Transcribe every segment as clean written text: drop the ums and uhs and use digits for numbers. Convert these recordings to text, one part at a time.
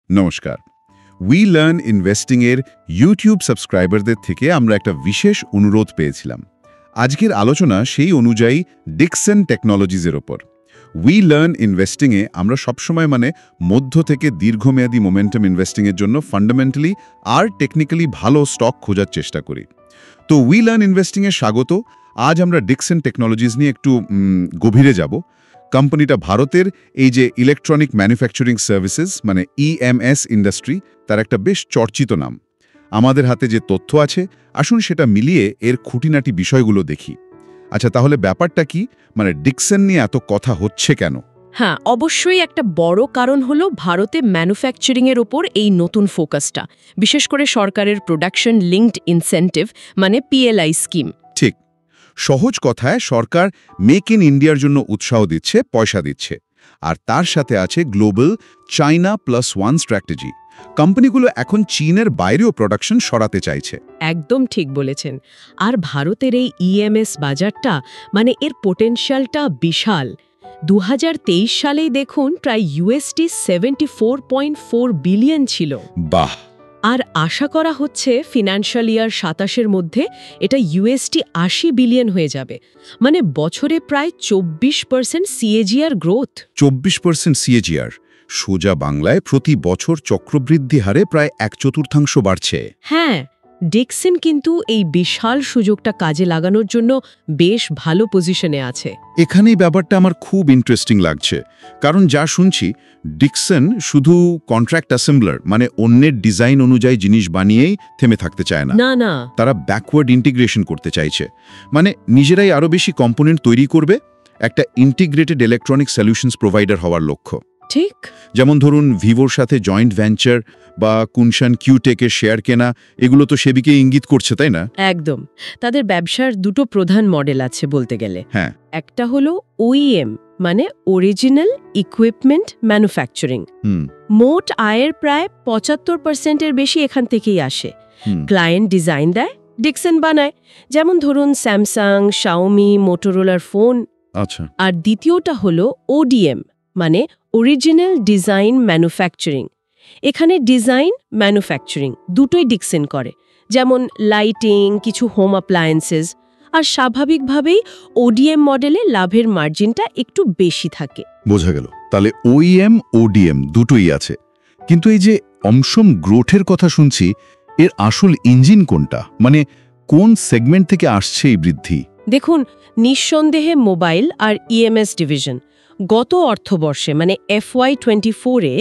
নমস্কার। We learn investing এর YouTube সাবস্ক্রাইবারদের থেকে আমরা একটা বিশেষ অনুরোধ পেয়েছিলাম। আজকের আলোচনা সেই অনুযায়ী ডিকসন টেকনোলজিসের ওপর। উই লার্ন ইনভেস্টিং এ আমরা সবসময় মধ্য থেকে দীর্ঘমেয়াদী মোমেন্টাম ইনভেস্টিং এর জন্য ফান্ডামেন্টালি আর টেকনিক্যালি ভালো স্টক খোঁজার চেষ্টা করি। তো উই লার্ন ইনভেস্টিং এ স্বাগত। আজ আমরা ডিকসন টেকনোলজিস নিয়ে একটু গভীরে যাব। কোম্পানিটা ভারতের এই যে electronic manufacturing services EMS industry, তার একটা বেশ চর্চিত নাম। আমাদের হাতে যে তথ্য আছে, আসুন সেটা মিলিয়ে এর খুঁটিনাটি বিষয়গুলো দেখি। আচ্ছা, তাহলে ব্যাপারটা কি? ডিকসন নিয়ে এত কথা হচ্ছে কেন? হ্যাঁ, অবশ্যই একটা বড় কারণ হলো ভারতে ম্যানুফ্যাকচারিংয়ের ওপর এই নতুন ফোকাসটা, বিশেষ করে সরকারের production linked incentive PLI scheme. ঠিক, সহজ কথায় সরকার মেক ইন ইন্ডিয়ার জন্য উৎসাহ দিচ্ছে, পয়সা দিচ্ছে। আর তার সাথে আছে গ্লোবাল চাইনা +1 স্ট্র্যাটেজি। কোম্পানিগুলো এখন চীনের বাইরেও প্রোডাকশন সরাতে চাইছে। একদম ঠিক বলেছেন। আর ভারতের এই ইএমএস বাজারটা এর পোটেনশিয়ালটা বিশাল। 2023 সালেই দেখুন প্রায় $74.4 বিলিয়ন ছিল। বাহ! আর আশা করা হচ্ছে ফিনান্সিয়াল ইয়ার 27-এর মধ্যে এটা $80 বিলিয়ন হয়ে যাবে। বছরে প্রায় 24% সিএজিআর গ্রোথ। 24% সিএজিআর, সোজা বাংলায় প্রতি বছর চক্রবৃদ্ধি হারে প্রায় 1/4 বাড়ছে। হ্যাঁ, ডিকসন কিন্তু এই বিশাল সুযোগটা কাজে লাগানোর জন্য বেশ ভালো পজিশনে আছে। এখানেই ব্যাপারটা আমার খুব ইন্টারেস্টিং লাগছে, কারণ যা শুনছি ডিকসন শুধু কন্ট্রাক্ট অ্যাসেম্বলার, অন্যের ডিজাইন অনুযায়ী জিনিস বানিয়েই থেমে থাকতে চায় না। না, তারা ব্যাকওয়ার্ড ইন্টিগ্রেশন করতে চাইছে। নিজেরাই আরও বেশি কম্পোনেন্ট তৈরি করবে, একটা ইন্টিগ্রেটেড ইলেকট্রনিক সলিউশনস প্রোভাইডার হওয়ার লক্ষ্য। ঠিক, যেমন ধরুন ভিভোর সাথে জয়েন্ট ভেঞ্চার বা কুনশান কিউটেকের শেয়ার কেনা, এগুলো তো সেদিকে ইঙ্গিত করছে, তাই না? একদম। তাদের ব্যবসার দুটো প্রধান মডেল আছে বলতে গেলে। হ্যাঁ, একটা হলো ওইএম, অরিজিনাল ইকুইপমেন্ট ম্যানুফ্যাকচারিং। মোট আয়ের প্রায় 75%-এর বেশি এখান থেকেই আসে। ক্লায়েন্ট ডিজাইন দেয়, ডিকসন বানায়। যেমন ধরুন স্যামসাং, শাওমি, মোটোরোলার ফোন। আচ্ছা। আর দ্বিতীয়টা হলো ওডিএম, অরিজিনাল ডিজাইন ম্যানুফ্যাকচারিং। এখানে ডিজাইন ম্যানুফ্যাকচারিং দুটোই ডিকসন করে, যেমন লাইটিং, কিছু হোম অ্যাপ্লায়েন্সেস। আর স্বাভাবিকভাবেই ওডিএম মডেলে লাভের মার্জিনটা একটু বেশি থাকে। বোঝা গেল। তাহলে ওইএম ওডিএম দুটোই আছে। কিন্তু এই যে অমসম গ্রোথের কথা শুনছি, এর আসল ইঞ্জিন কোনটা? কোন সেগমেন্ট থেকে আসছে এই বৃদ্ধি? দেখুন, নিঃসন্দেহে মোবাইল আর ইএমএস ডিভিশন। গত অর্থবর্ষে FY24-এ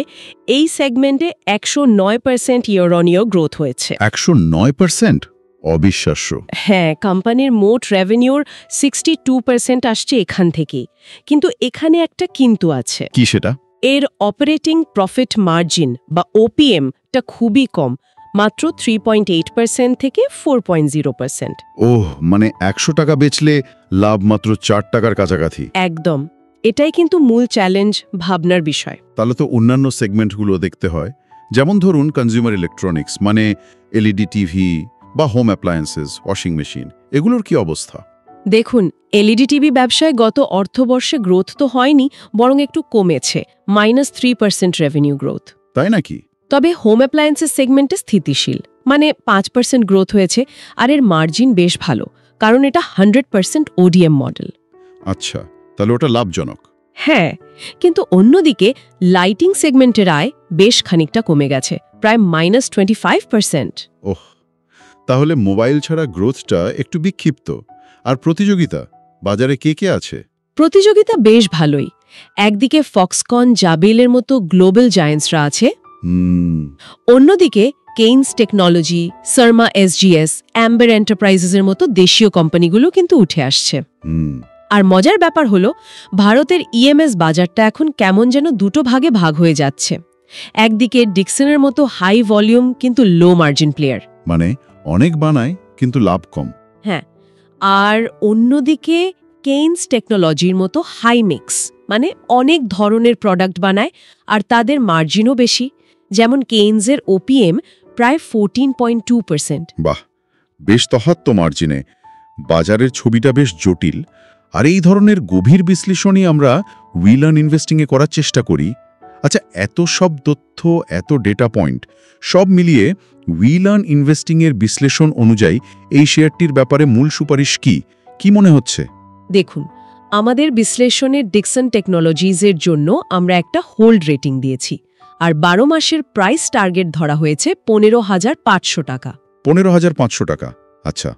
এই সেগমেন্টে 109% ইয়ার অন ইয়ার গ্রোথ হয়েছে। 109%? অবিশ্বাস্য। হ্যাঁ, কোম্পানির মোট রেভিনিউর 62% আসছে এখান থেকেই। কিন্তু এখানে একটা কিন্তু আছে। কি সেটা? এর অপারেটিং প্রফিট মার্জিন বা ওপিএমটা খুবই কম, মাত্র 3.8% থেকে 4.0%। ওহ, 100 টাকা বেচলে লাভ মাত্র 4 টাকার কাছাকাছি। একদম। এটাই কিন্তু মূল চ্যালেঞ্জ, ভাবনার বিষয়। তাহলে তো অন্যান্য সেগমেন্টগুলো দেখতে হয়। যেমন ধরুন কনজিউমার ইলেকট্রনিক্স, এলইডি টিভি বা হোম অ্যাপ্লায়েন্সেস, ওয়াশিং মেশিন, এগুলোর কি অবস্থা? দেখুন, এলইডি টিভি ব্যবসায় গত অর্থবর্ষে গ্রোথ তো হয়নি, বরং একটু কমেছে, -3% রেভিনিউ গ্রোথ। তাই নাকি? তবে হোম অ্যাপ্লায়েন্সেস সেগমেন্টে স্থিতিশীল, 5% গ্রোথ হয়েছে। আর এর মার্জিন বেশ ভালো, কারণ এটা 100% ওডিএম মডেল। আচ্ছা, তাহলে ওটা লাভজনক। হ্যাঁ, কিন্তু অন্যদিকে লাইটিং সেগমেন্টের আয় বেশ খানিকটা কমে গেছে, প্রায় -25%। ওহ, তাহলে মোবাইল ছাড়া গ্রোথটা একটু বিক্ষিপ্ত। আর প্রতিযোগিতা বাজারে কে কে আছে? প্রতিযোগিতা বেশ ভালোই। একদিকে ফক্সকন, জাবেলের মতো গ্লোবাল জায়ান্টসরা আছে। অন্যদিকে কেইনস টেকনোলজি, সার্মা এসজিএস, অ্যাম্বার এন্টারপ্রাইজেসের মতো দেশীয় কোম্পানিগুলো কিন্তু উঠে আসছে। আর মজার ব্যাপার হলো, ভারতের ইএমএস বাজারটা এখন কেমন যেন দুটো ভাগে ভাগ হয়ে যাচ্ছে। একদিকে ডিকসনের মতো হাই ভলিউম কিন্তু লো মার্জিন প্লেয়ার, অনেক বানায় কিন্তু লাভ কম। হ্যাঁ, আর অন্যদিকে কেইনস টেকনোলজির মতো হাই মিক্স, অনেক ধরনের প্রোডাক্ট বানায় আর তাদের মার্জিনও বেশি। যেমন কেইনসের ওপিএম প্রায় 14.2%। বাহ, বেশ তফাৎ মার্জিনে। বাজারের ছবিটা বেশ জটিল। আর এই ধরনের গভীর বিশ্লেষণই আমরা উই লার্ন ইনভেস্টিংয়ে করার চেষ্টা করি। আচ্ছা, এত সব তথ্য, এত ডেটা পয়েন্ট সব মিলিয়ে উই লার্ন ইনভেস্টিংয়ের বিশ্লেষণ অনুযায়ী এই শেয়ারটির ব্যাপারে মূল সুপারিশ কি মনে হচ্ছে? দেখুন, আমাদের বিশ্লেষণের ডিকসন টেকনোলজিজের জন্য আমরা একটা হোল্ড রেটিং দিয়েছি, আর 12 মাসের প্রাইস টার্গেট ধরা হয়েছে 15,500 টাকা। 15,500 টাকা, আচ্ছা।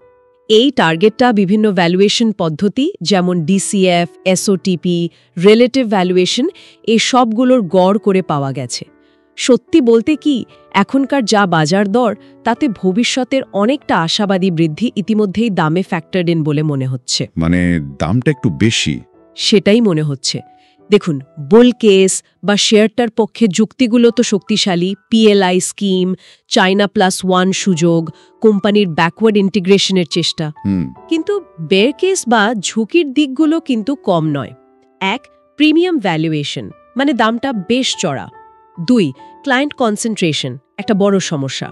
এই টার্গেটটা বিভিন্ন ভ্যালুয়েশন পদ্ধতি যেমন ডিসিএফ, এসওটিপি, রিলেটিভ ভ্যালুয়েশন এই সবগুলোর গড় করে পাওয়া গেছে। সত্যি বলতে কি, এখনকার যা বাজার দর তাতে ভবিষ্যতের অনেকটা আশাবাদী বৃদ্ধি ইতিমধ্যেই দামে ফ্যাক্টরড ইন বলে মনে হচ্ছে। মানে দামটা একটু বেশি? সেটাই মনে হচ্ছে। দেখুন, বুল কেস বা শেয়ারটার পক্ষে যুক্তিগুলো তো শক্তিশালী, পিএলআই স্কিম, চায়না +1 সুযোগ, কোম্পানির ব্যাকওয়ার্ড ইন্টিগ্রেশনের চেষ্টা। কিন্তু বেয়ার কেস বা ঝুঁকির দিকগুলো কিন্তু কম নয়। 1, প্রিমিয়াম ভ্যালুয়েশন, মানে দামটা বেশ চড়া। 2, ক্লায়েন্ট কনসেন্ট্রেশন, একটা বড় সমস্যা।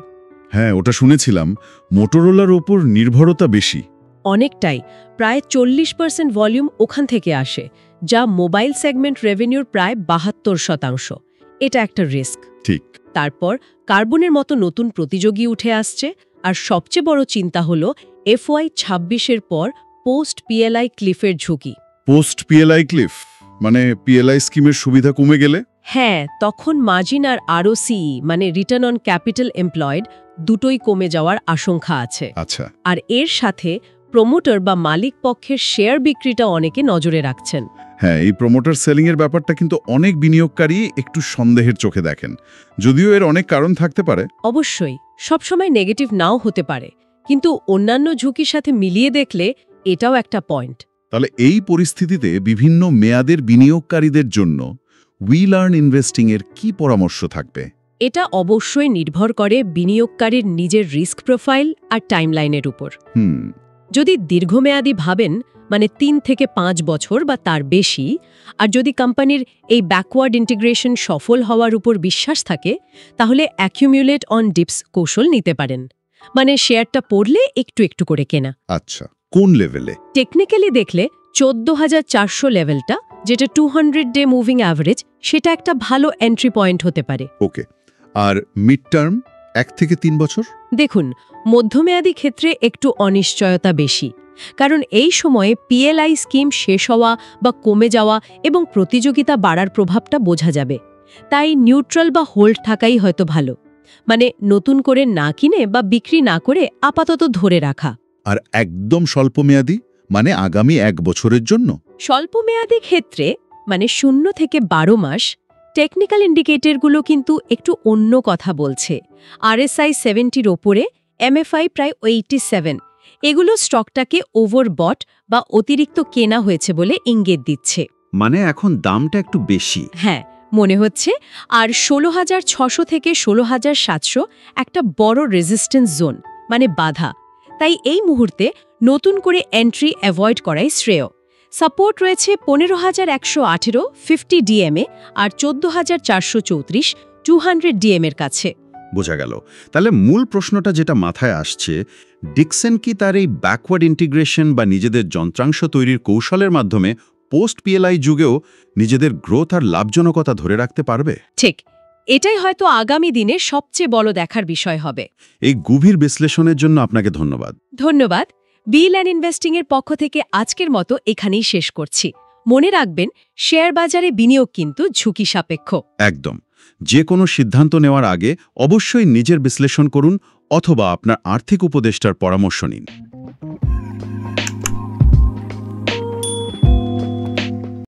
হ্যাঁ, ওটা শুনেছিলাম, মোটোরোলার ওপর নির্ভরতা বেশি। অনেকটাই, প্রায় 40% ভলিউম ওখান থেকে আসে, যা মোবাইল সেগমেন্ট রেভিনিউর প্রায় 72%। এটা একটা রিস্ক। ঠিক। তারপর কার্বনের মতো নতুন প্রতিযোগী উঠে আসছে, আর সবচেয়ে বড় চিন্তা হলো FY 26-এর পর পোস্ট পিএলআই ক্লিফের ঝুঁকি। পোস্ট পিএলআই ক্লিফ মানে পিএলআই স্কিমের সুবিধা কমে গেলে? হ্যাঁ, তখন মার্জিন আর ROCE মানে রিটার্ন অন ক্যাপিটাল এমপ্লয়েড দুটোই কমে যাওয়ার আশঙ্কা আছে। আচ্ছা। আর এর সাথে প্রমোটার বা মালিক পক্ষের শেয়ার বিক্রিটা অনেকে নজরে রাখছেন। হ্যাঁ, এই প্রমোটার সেলিং এর ব্যাপারটা কিন্তু অনেক বিনিয়োগকারী একটু সন্দেহের চোখে দেখেন, যদিও এর অনেক কারণ থাকতে পারে। অবশ্যই, সবসময় নেগেটিভ নাও হতে পারে, কিন্তু অন্যান্য ঝুঁকির সাথে মিলিয়ে দেখলে এটাও একটা পয়েন্ট। তাহলে এই পরিস্থিতিতে বিভিন্ন মেয়াদের বিনিয়োগকারীদের জন্য উই লার্ন ইনভেস্টিং এর কি পরামর্শ থাকবে? এটা অবশ্যই নির্ভর করে বিনিয়োগকারীর নিজের রিস্ক প্রোফাইল আর টাইমলাইনের উপর। যদি দীর্ঘমেয়াদী ভাবেন, মানে 3 থেকে 5 বছর বা তার বেশি, আর যদি কোম্পানির এই ব্যাকওয়ার্ড ইন্টিগ্রেশন সফল হওয়ার উপর বিশ্বাস থাকে, তাহলে অ্যাকিউমুলেট অন ডিপস কৌশল নিতে পারেন। মানে শেয়ারটা পড়লে একটু একটু করে কেনা। আচ্ছা, কোন লেভেলে? টেকনিক্যালি দেখলে 14,400 লেভেলটা, যেটা 200 ডে মুভিং অ্যাভারেজ, সেটা একটা ভালো এন্ট্রি পয়েন্ট হতে পারে। ওকে। আর মিড টার্ম 1 থেকে 3 বছর? দেখুন, মধ্যমেয়াদী ক্ষেত্রে একটু অনিশ্চয়তা বেশি, কারণ এই সময়ে পিএলআই স্কিম শেষ হওয়া বা কমে যাওয়া এবং প্রতিযোগিতা বাড়ার প্রভাবটা বোঝা যাবে। তাই নিউট্রাল বা হোল্ড থাকাই হয়তো ভালো, মানে নতুন করে না কিনে বা বিক্রি না করে আপাতত ধরে রাখা। আর একদম স্বল্পমেয়াদী, মানে আগামী 1 বছরের জন্য? স্বল্পমেয়াদী ক্ষেত্রে মানে 0 থেকে 12 মাস, টেকনিক্যাল ইন্ডিকেটরগুলো কিন্তু একটু অন্য কথা বলছে। RSI 70-র ওপরে, MFI প্রায় 87, এগুলো স্টকটাকে ওভারবট বা অতিরিক্ত কেনা হয়েছে বলে ইঙ্গিত দিচ্ছে। মানে এখন দামটা একটু বেশি? হ্যাঁ, মনে হচ্ছে। আর 16,600 থেকে 16,700 একটা বড় রেজিস্ট্যান্স জোন, মানে বাধা। তাই এই মুহূর্তে নতুন করে এন্ট্রি অ্যাভয়েড করাই শ্রেয়। সাপোর্ট রয়েছে 15,118 50 ডিএমএ আর 14,434 200 ডিএম-এর কাছে। বোঝা গেল। তাহলে মূল প্রশ্নটা যেটা মাথায় আসছে, ডিকসন কি তার এই ব্যাকওয়ার্ড ইন্টিগ্রেশন বা নিজেদের যন্ত্রাংশ তৈরির কৌশলের মাধ্যমে পোস্ট পিএলআই যুগেও নিজেদের গ্রোথ আর লাভজনকতা ধরে রাখতে পারবে? ঠিক, এটাই হয়তো আগামী দিনে সবচেয়ে বড় দেখার বিষয় হবে। এই গভীর বিশ্লেষণের জন্য আপনাকে ধন্যবাদ। ধন্যবাদ। উই লার্ন ইনভেস্টিংয়ের পক্ষ থেকে আজকের মতো এখানেই শেষ করছি। মনে রাখবেন, শেয়ার বাজারে বিনিয়োগ কিন্তু ঝুঁকি সাপেক্ষ। একদম। যে কোনো সিদ্ধান্ত নেওয়ার আগে অবশ্যই নিজের বিশ্লেষণ করুন অথবা আপনার আর্থিক উপদেষ্টার পরামর্শ নিন।